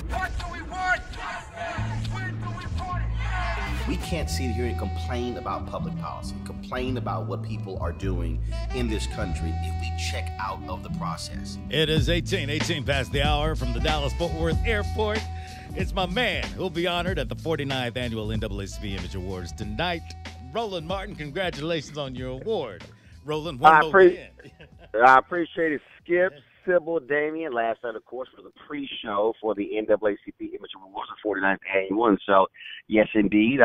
What do we want? Justice. When do we want it? We can't sit here and complain about public policy, complain about what people are doing in this country if we check out of the process. It is 18 past the hour from the Dallas-Fort Worth Airport. It's my man who'll be honored at the 49th Annual NAACP Image Awards tonight. Roland Martin, congratulations on your award. Roland, I appreciate it, Skip, Sybil, Damien. Last night, of course, was a pre-show for the NAACP Image Awards, the 49th Annual. And so, yes, indeed,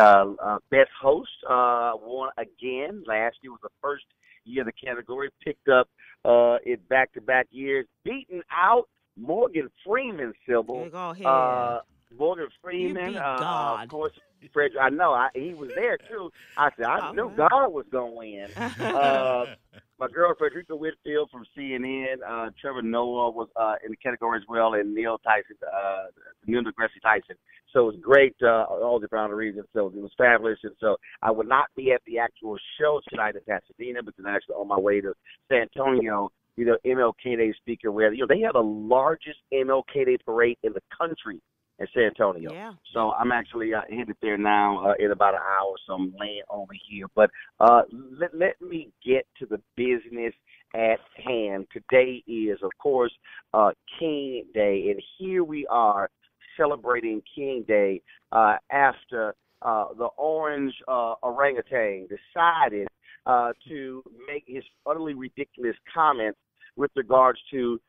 Best Host won again. Last year was the first year the category picked up it back-to-back years, beating out Morgan Freeman, Sybil. Morgan Freeman, of course. Frederick, I know. he was there, too. I said, I knew God was going to win. My girl, Frederica Whitfield from CNN. Trevor Noah was in the category as well, and Neil deGrasse Tyson. So it was great, all the different reasons. So it was fabulous. And so I would not be at the actual show tonight in Pasadena because I'm actually on my way to San Antonio. MLK Day speaker where, they have the largest MLK Day parade in the country in San Antonio. Yeah. So I'm actually headed there now in about an hour, so I'm laying over here. But let me get to the business at hand. Today is, of course, King Day, and here we are celebrating King Day after the orange orangutan decided to make his utterly ridiculous comments with regards to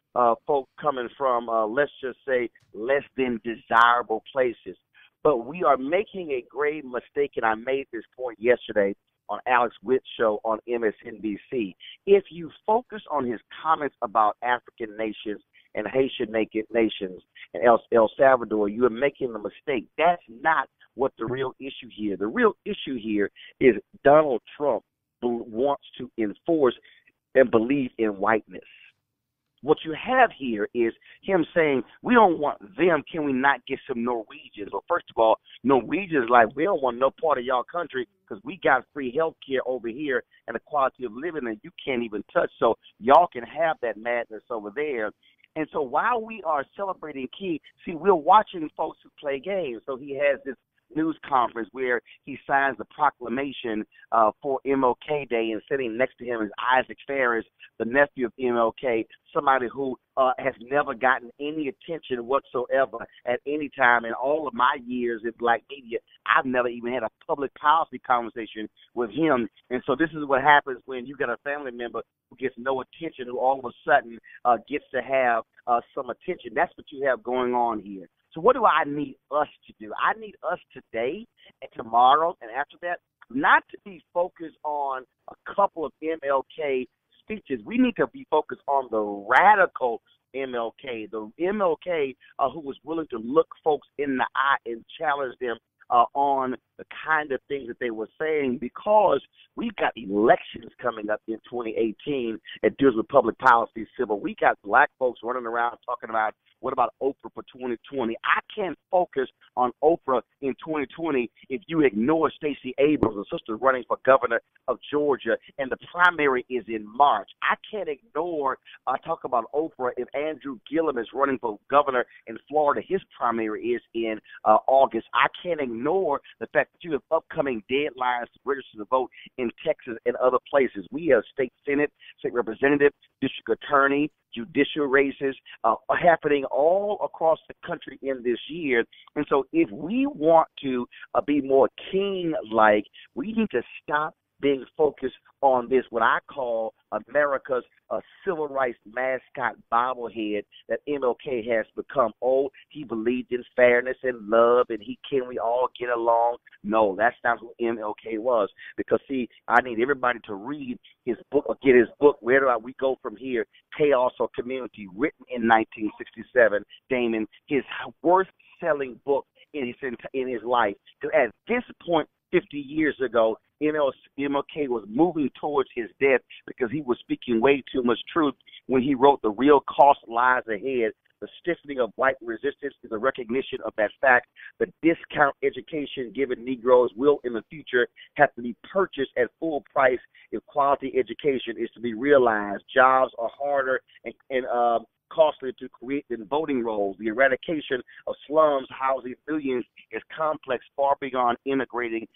folk coming from, let's just say, less than desirable places. But we are making a grave mistake, and I made this point yesterday on Alex Witt's show on MSNBC. If you focus on his comments about African nations and Haitian nations and El Salvador, you are making a mistake. That's not what the real issue here. The real issue here is Donald Trump wants to enforce and believe in whiteness. What you have here is him saying, we don't want them. Can we not get some Norwegians? Well, first of all, Norwegians like, we don't want no part of y'all country because we got free health care over here and a quality of living that you can't even touch. So y'all can have that madness over there. And so while we are celebrating King, see, we're watching folks who play games. So he has this news conference where he signs the proclamation for MLK Day, and sitting next to him is Isaac Ferris, the nephew of MLK, somebody who has never gotten any attention whatsoever at any time in all of my years in black media. I've never even had a public policy conversation with him. And so this is what happens when you get a family member who gets no attention, who all of a sudden gets to have some attention. That's what you have going on here. So what do I need us to do? I need us today and tomorrow and after that not to be focused on a couple of MLK speeches. We need to be focused on the radical MLK, the MLK who was willing to look folks in the eye and challenge them on the kind of things that they were saying, because we've got elections coming up in 2018 that deals with public policy, civil. We got black folks running around talking about, what about Oprah for 2020? I can't focus on Oprah in 2020 if you ignore Stacey Abrams, the sister running for governor of Georgia, and the primary is in March. I can't ignore talk about Oprah if Andrew Gillum is running for governor in Florida. His primary is in August. I can't ignore the fact that you have upcoming deadlines to register to vote in Texas and other places. We have state senate, state representative, district attorney, judicial races happening all across the country in this year. And so if we want to be more king-like, we need to stop being focused on this, what I call America's civil rights mascot bobblehead that MLK has become. Oh, he believed in fairness and love, and can we all get along? No, that's not who MLK was. Because, see, I need everybody to read his book or get his book, Where Do We Go From Here? Chaos or Community, written in 1967, Damon, his worth-selling book in his life. At this point, 50 years ago, MLK was moving towards his death because he was speaking way too much truth when he wrote The Real Cost Lies Ahead. The stiffening of white resistance is a recognition of that fact. The discount education given Negroes will in the future have to be purchased at full price if quality education is to be realized. Jobs are harder and costly to create in voting rolls. The eradication of slums housing millions is complex, far beyond integrating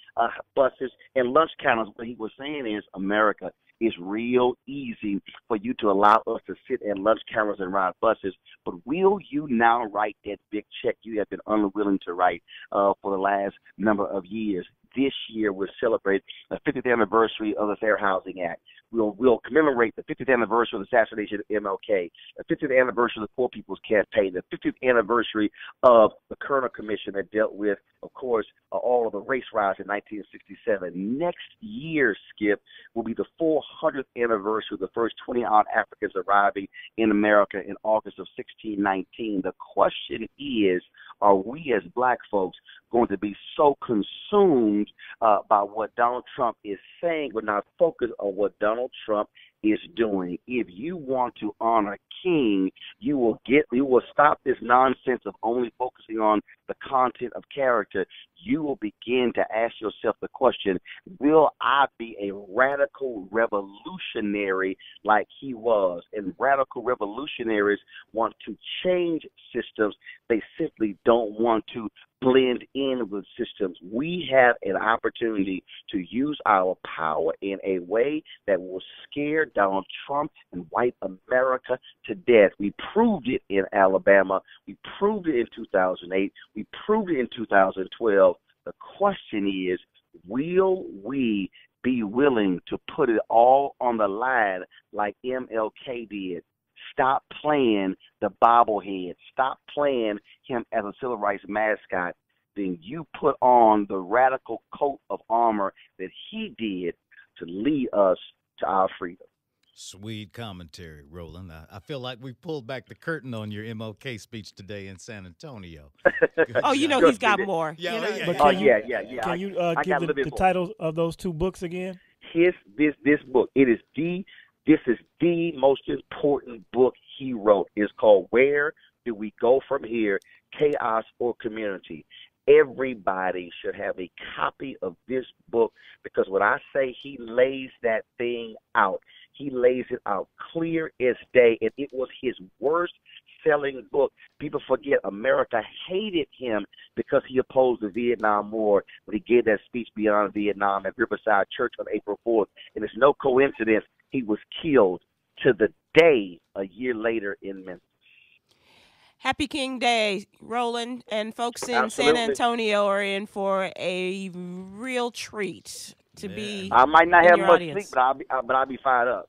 buses and lunch counters. What he was saying is, America, it's real easy for you to allow us to sit in lunch counters and ride buses, but will you now write that big check you have been unwilling to write for the last number of years? This year, we'll celebrate the 50th anniversary of the Fair Housing Act. We'll commemorate the 50th anniversary of the assassination of MLK, the 50th anniversary of the Poor People's Campaign, the 50th anniversary of the Kerner Commission that dealt with, of course, all of the race riots in 1967. Next year, Skip, will be the 400th anniversary of the first 20-odd Africans arriving in America in August of 1619. The question is, are we as black folks going to be so consumed by what Donald Trump is saying, but not focused on what Donald Trump is doing? If you want to honor King, you will stop this nonsense of only focusing on the content of character. You will begin to ask yourself the question, will I be a radical revolutionary like he was? And radical revolutionaries want to change systems. They simply don't want to blend in with systems. We have an opportunity to use our power in a way that will scare Donald Trump and white America to death. We proved it in Alabama. We proved it in 2008. We proved it in 2012. The question is, will we be willing to put it all on the line like MLK did? Stop playing the bobblehead. Stop playing him as a civil rights mascot. Then you put on the radical coat of armor that he did to lead us to our freedom. Sweet commentary, Roland. I feel like we pulled back the curtain on your MLK speech today in San Antonio. Oh, you know he's got more. Yeah, you know? yeah. Can you give the titles of those two books again? This book, this is the most important book he wrote. It's called Where Do We Go From Here? Chaos or Community. Everybody should have a copy of this book, because when I say he lays that thing out, he lays it out clear as day, and it was his worst-selling book. People forget America hated him because he opposed the Vietnam War when he gave that speech beyond Vietnam at Riverside Church on April 4th. And it's no coincidence he was killed to the day a year later in Memphis. Happy King Day, Roland, and folks in Absolutely. San Antonio are in for a real treat to be. I might not have much audience. sleep, but I'll be fired up.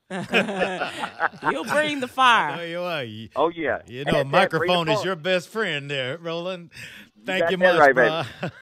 You'll bring the fire. There you are. Oh yeah. You know, a microphone is your best friend there, Roland. Thank you much, right, bro.